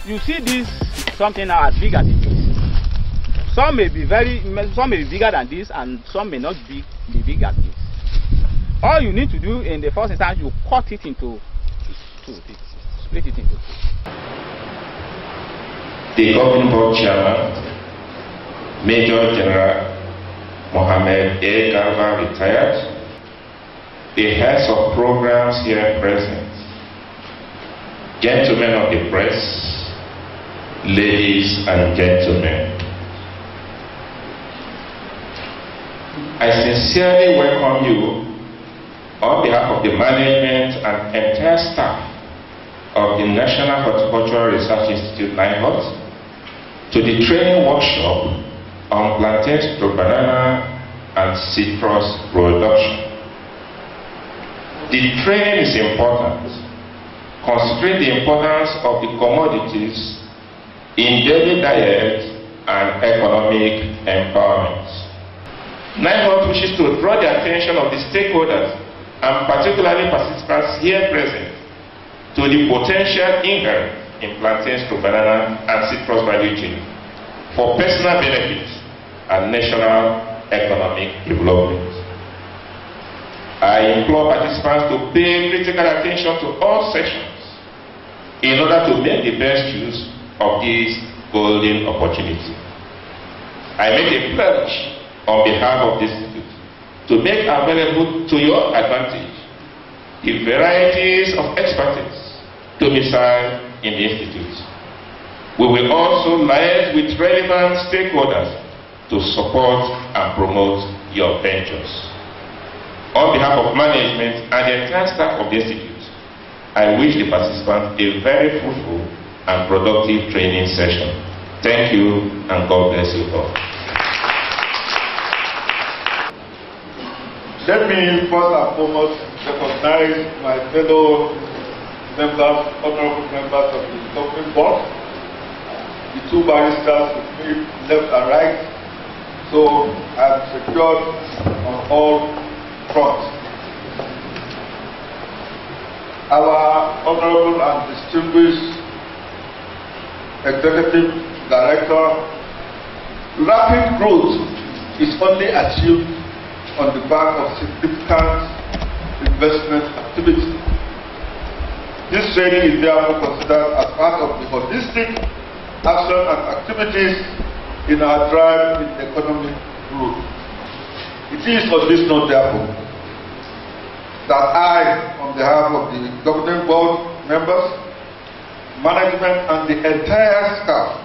you see this something now as big as it is. Some may be bigger than this, and some may not be big as this. All you need to do in the first instance, you cut it into two, split it into two. The governing board chairman, Major General Mohammed A. Garba, retired. The heads of programs here present, gentlemen of the press, ladies and gentlemen, I sincerely welcome you on behalf of the management and entire staff of the National Horticultural Research Institute, NIHORT, to the training workshop on plantain, banana, and citrus production. The training is important, considering the importance of the commodities in daily diet and economic empowerment. NIHORT wishes to draw the attention of the stakeholders, and particularly participants here present, to the potential inherent in plantains, banana, and citrus value chain for personal benefit and national economic development. I implore participants to pay critical attention to all sections in order to make the best use of this golden opportunity. I make a pledge on behalf of the Institute to make available to your advantage the varieties of expertise domiciled in the Institute. We will also liaise with relevant stakeholders to support and promote your ventures. On behalf of management and the entire staff of the Institute, I wish the participants a very fruitful and productive training session. Thank you, and God bless you all. Let me first and foremost recognize my fellow members, honorable members of the governing board, the two barristers with me, left and right. So I am secured on all fronts. Our honorable and distinguished executive director, rapid growth is only achieved on the back of significant investment activity. This training is therefore considered as part of the holistic action and activities in our drive in economic growth. It is on this note, therefore, that I, on behalf of the governing board members, management, and the entire staff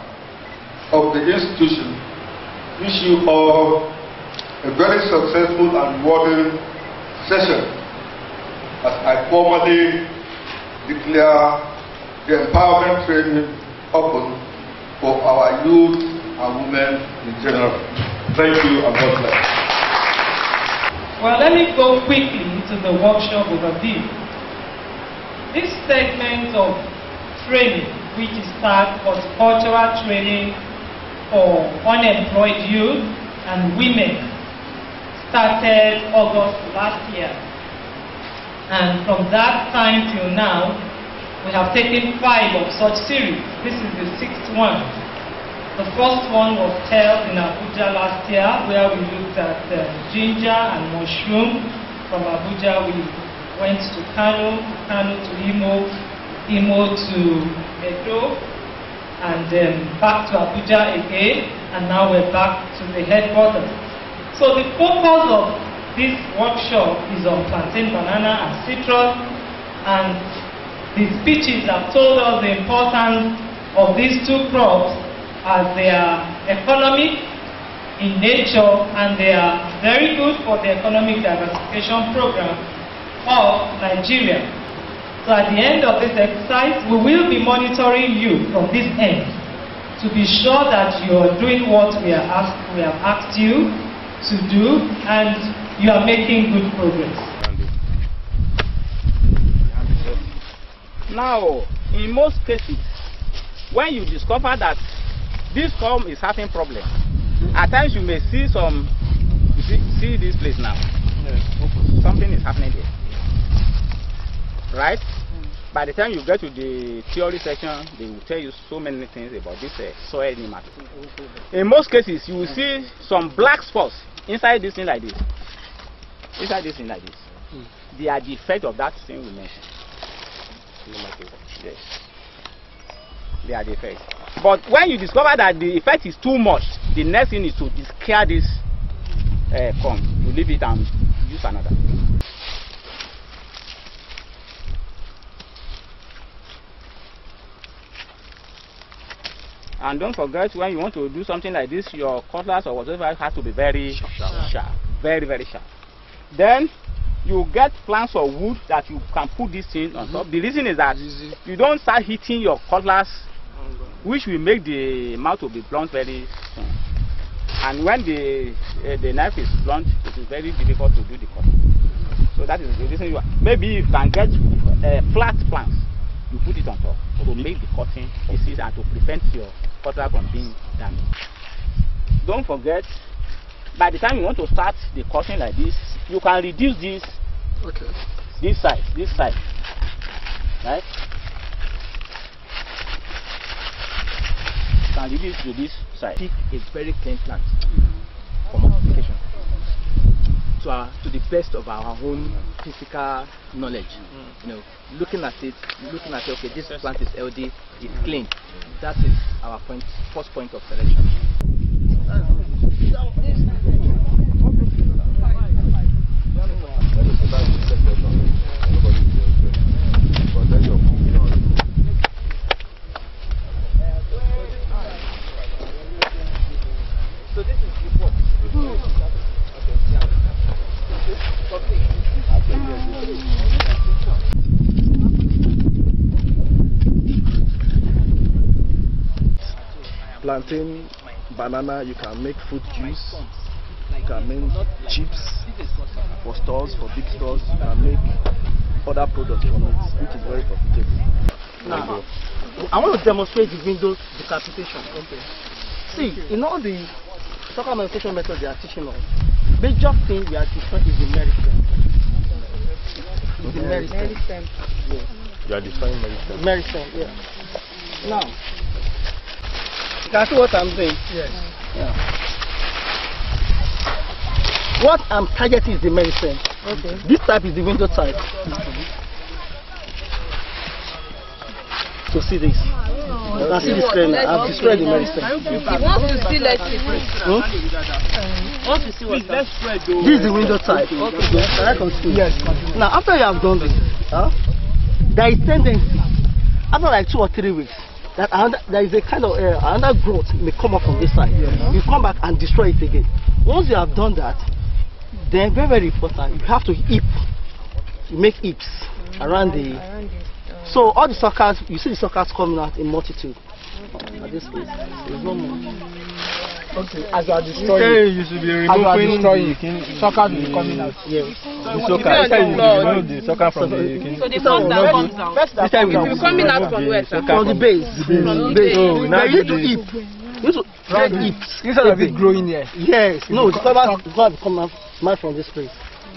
of the institution, wish you all a very successful and rewarding session as I formally declare the empowerment training open for our youth and women in general. Thank you, and God bless. Well, let me go quickly to the workshop overview. This segment of training, which is part of cultural training for unemployed youth and women, started August last year. And from that time till now, we have taken 5 of such series. This is the 6th one. The first one was held in Abuja last year, where we looked at ginger and mushroom. From Abuja, we went to Kano, Kano to Imo, Imo to Medo, and back to Abuja again, and now we're back to the headquarters. So the focus of this workshop is on plantain, banana, and citrus, and the speeches have told us the importance of these two crops as they are economic in nature, and they are very good for the economic diversification program of Nigeria. So at the end of this exercise, we will be monitoring you from this end to be sure that you are doing what we have asked you to do, and you are making good progress. Now, in most cases, when you discover that this farm is having problems, at times you may see some, see this place now. Yes. Something is happening there. Right? By the time you get to the theory section, they will tell you so many things about this soil nematode. In most cases, you will see some black spots inside this thing like this. Inside this thing like this. They are the effect of that thing we mentioned. Yes. They are the effect. But when you discover that the effect is too much, the next thing is to discard this corn. You leave it and use another. And don't forget, when you want to do something like this, your cutlass or whatever has to be very sharp. Very, very sharp. Then you get planks or wood that you can put this thing on top. The reason is that you don't start hitting your cutlass, which will make the mouth to be blunt very soon. And when the knife is blunt, it is very difficult to do the cutting. So that is the reason maybe you can get flat planks. You put it on top to make the cutting easy and to prevent your cutlass from being damaged. Don't forget, by the time you want to start the cutting like this, you can reduce this. Okay. This side, right? You can reduce to this side. Pick a very clean plant for multiplication. To the best of our own physical knowledge, you know, looking at it, okay, this plant is healthy, it's clean. That is our first point of selection. So this is the pot. Plantain, banana, you can make fruit juice, you can make chips for stores, for big stores, you can make other products from it, which is very profitable. Now, I want to demonstrate the window decapitation. Okay. See, in all the soccer manipulation methods they are teaching us, major thing we are destroying is the meristem. The meristem. Yeah. You are destroying meristem. Meristem, yeah. Now, you can see what I'm doing? Yes. Yeah. What I'm targeting is the meristem. Okay. This type is the window type. So see this. You can see this trend. I've destroyed the meristem. Once you see, let's see. Once you see what this is the window type. Okay. Can I continue? Yes. Now after you have done this, there is tendency after like 2 or 3 weeks that there is a kind of another growth may come up from this side. You come back and destroy it again. Once you have done that, then very, very important, you have to make hips around the. So all the suckers, you see the suckers coming out in multitude. At this place, there's no more. Okay, as you are destroying, You should be removing the suckers will be coming out. Yes. The sucker, you remove the sucker from the So the first that comes out. This time It will be coming out from where, sir? from the base. From the base. So now you need to hip. You need to get hips. instead of it growing here. Yes. No, the cover is going to come out from this place.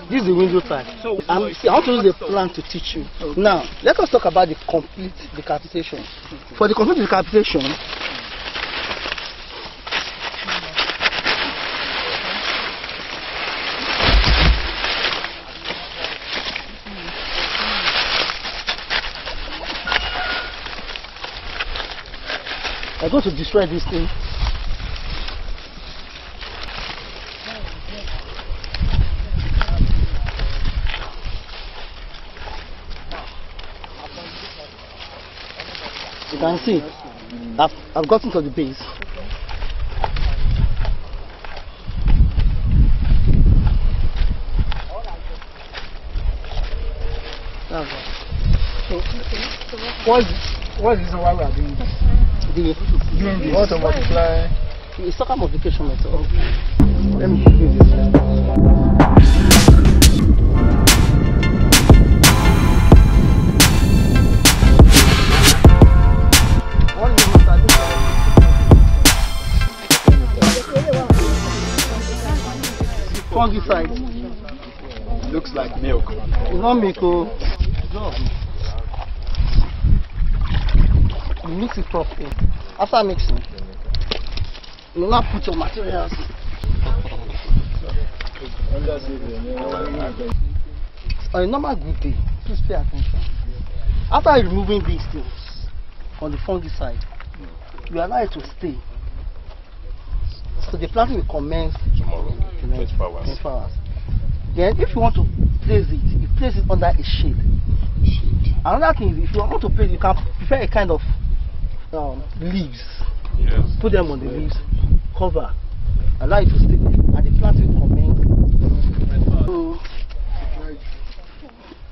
This is the window type. So I want to use the plan to teach you. Okay. Now, let us talk about the complete decapitation. For the complete decapitation, I'm going to destroy this thing. You can see, I've gotten to the base. So, what's the reason why we are doing this? Doing this. Want to multiply? It's sucker multiplication method. Okay. Let me give you this. Fungicide. Looks like milk. It's not milk. mix it properly. After mixing, you now put your materials. On a normal good day, please pay attention. After removing these things on the fungicide, you allow it to stay. So the planting will commence tomorrow, 24 hours. 24 hours. Then if you want to place it, you place it under a shade. Another thing is, if you want to place it, you can prepare a kind of leaves. Yes. Put them on the leaves, cover, allow it to stay, and the plant will commence.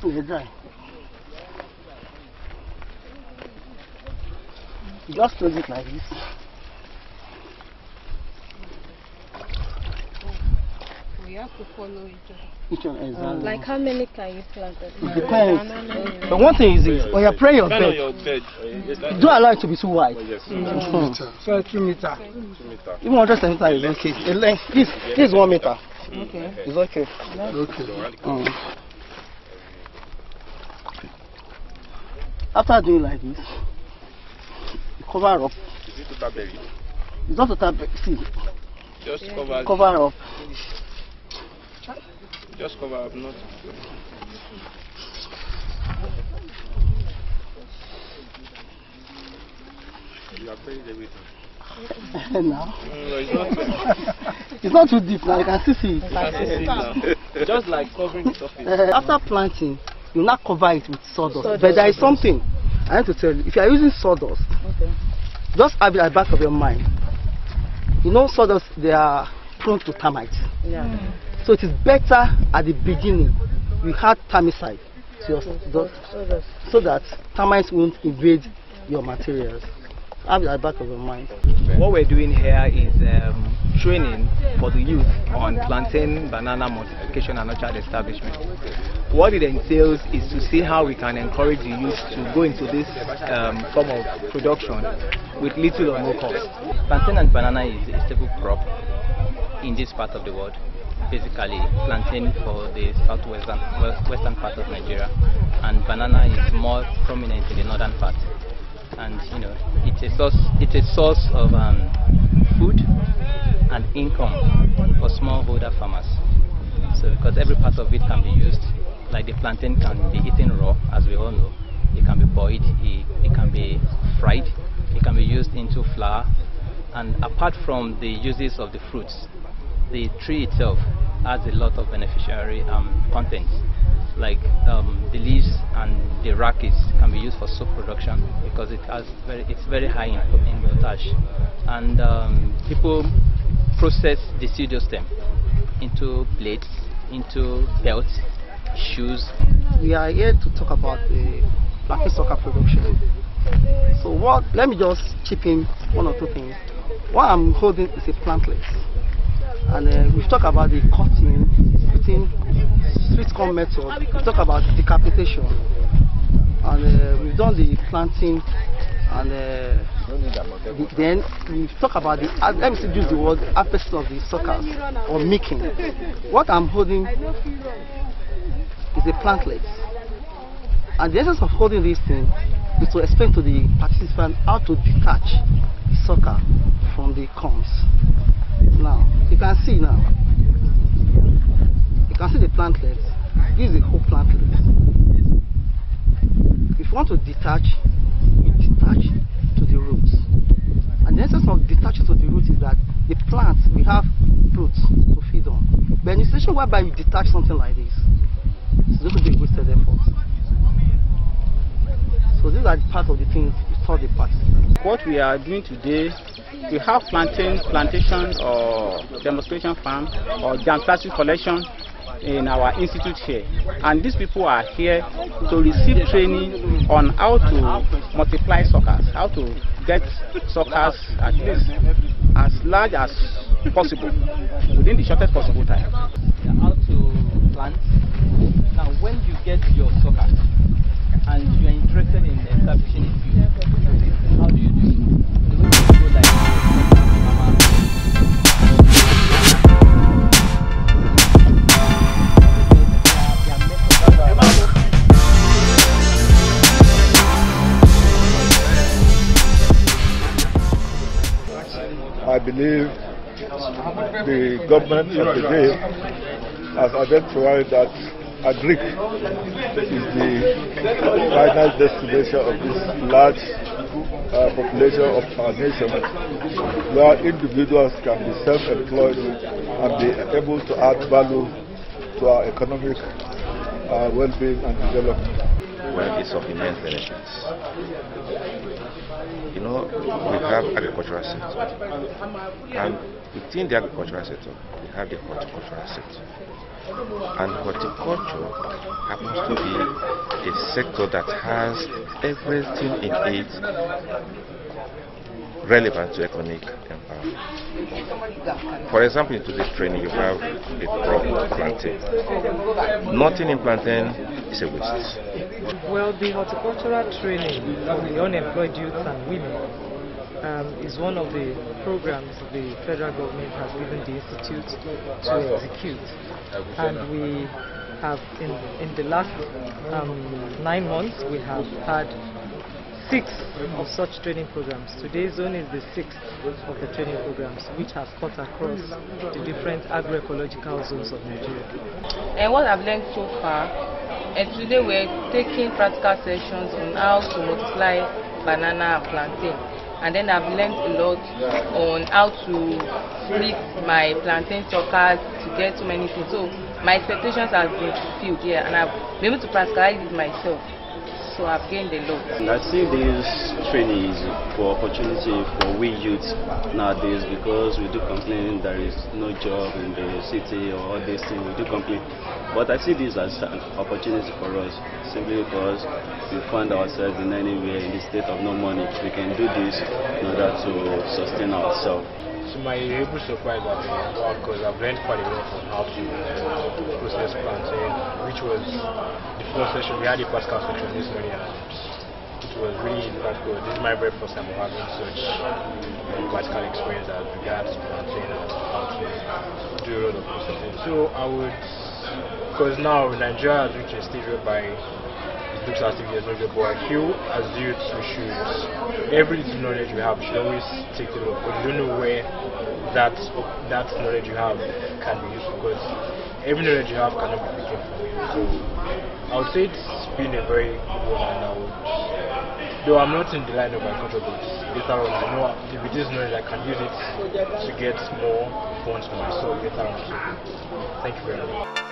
So, dry. You just close it like this. We have to follow each other. Each one exactly. Like how many can you plant? It depends. But one thing is this, when you're praying your bed, don't allow it to be too wide. 2 meter. Even 100 centimeters is okay. The length, this is 1 meter. Okay. It's okay. After doing like this, you cover up. It's not total berry. See, Just cover. cover up. Just cover up, not. You are praying everything. Now. No, it's not. It's not too deep now, you can still see it. Just like covering the surface. After planting, you now cover it with sawdust. But there is something I need to tell you. If you are using sawdust, just have it at the back of your mind. You know sawdust, they are prone to termites. Yeah. So it is better at the beginning you had termicide to your dust so that termites won't invade your materials. Have it at the back of your mind. What we're doing here is training for the youth on plantain, banana multiplication and orchard establishment. What it entails is to see how we can encourage the youth to go into this form of production with little or no cost. Plantain and banana is a staple crop in this part of the world. Basically, plantain for the western part of Nigeria, and banana is more prominent in the northern part. And you know, it's a source of food and income for smallholder farmers. So because every part of it can be used, like the plantain can be eaten raw, as we all know. It can be boiled, it can be fried, it can be used into flour, and apart from the uses of the fruits, the tree itself has a lot of beneficiary contents, like the leaves and the rachis can be used for soap production because it's very high in potash, and people process the pseudostem into plates, into belts, shoes. We are here to talk about the plantain sucker production. So let me just chip in one or two things. What I'm holding is a plantlet. And we've talked about the cutting, putting sweet corn method. We've talked about decapitation, and we've done the planting, and then we've talked about the, let me use the word, apex of the suckers or making. What I'm holding is a plantlet, and the essence of holding this thing is to explain to the participant how to detach the sucker from the combs. Now, you can see now. You can see the plantlet. This is the whole plantlet. If you want to detach, you detach to the roots. And the essence of detaching to the roots is that the plant will have roots to feed on. But in a situation whereby you detach something like this, it's going to be a wasted effort. So these are the part of the things we taught the participants. What we are doing today, we have plantation or demonstration farm or jam plastic collection in our institute here, and these people are here to receive training on how to multiply suckers, how to get suckers at least as large as possible within the shortest possible time. How to plant. Now when you get your sucker and you are interested in establishing a field, how do you do it? You go like believe the government of the day has identified that Agric is the final destination of this large population of our nation, where individuals can be self-employed and be able to add value to our economic well-being and development. Well, it's of immense benefits. You know, we have agricultural sector, and within the agricultural sector, we have the horticultural sector. And horticulture happens to be a sector that has everything in it relevant to economic empowerment. For example, in today's training, you have a crop plantain. Nothing in plantain is a waste. Well, the horticultural training for the unemployed youth and women is one of the programs the federal government has given the institute to execute. And we have, in the last 9 months, we have had 6 of such training programs. Today's zone is the 6th of the training programs, which has cut across the different agroecological zones of Nigeria. And what I've learned so far, and today we're taking practical sessions on how to multiply banana and plantain. And then I've learned a lot on how to split my plantain suckers to get so many things. So my expectations have been fulfilled here, and I've been able to practicalize it myself. So I've gained a lot. I see this training is for opportunity for we youth nowadays, because we do complain there is no job in the city or all these things, we do complain. But I see this as an opportunity for us, simply because we find ourselves in anywhere in the state of no money. We can do this in order to sustain ourselves. To my able surprise, because I've learned quite a lot on how to process plantain, which was the first session. We had a practical session this morning, and it was really practical. This is my very first time of having such practical experience as regards to plantain and how to do a lot of processing. So I would, because now Nigeria has reached a stage whereby it looks as if there's no job, but I feel as youths we should, every little knowledge we have, we should always take it up, because you don't know where that knowledge you have can be used, because every knowledge you have cannot be taken from you. So I would say it's been a very good one, and I would, though I'm not in the line of agriculture, but later on I know with this knowledge I can use it to get more funds for myself later on. So thank you very much.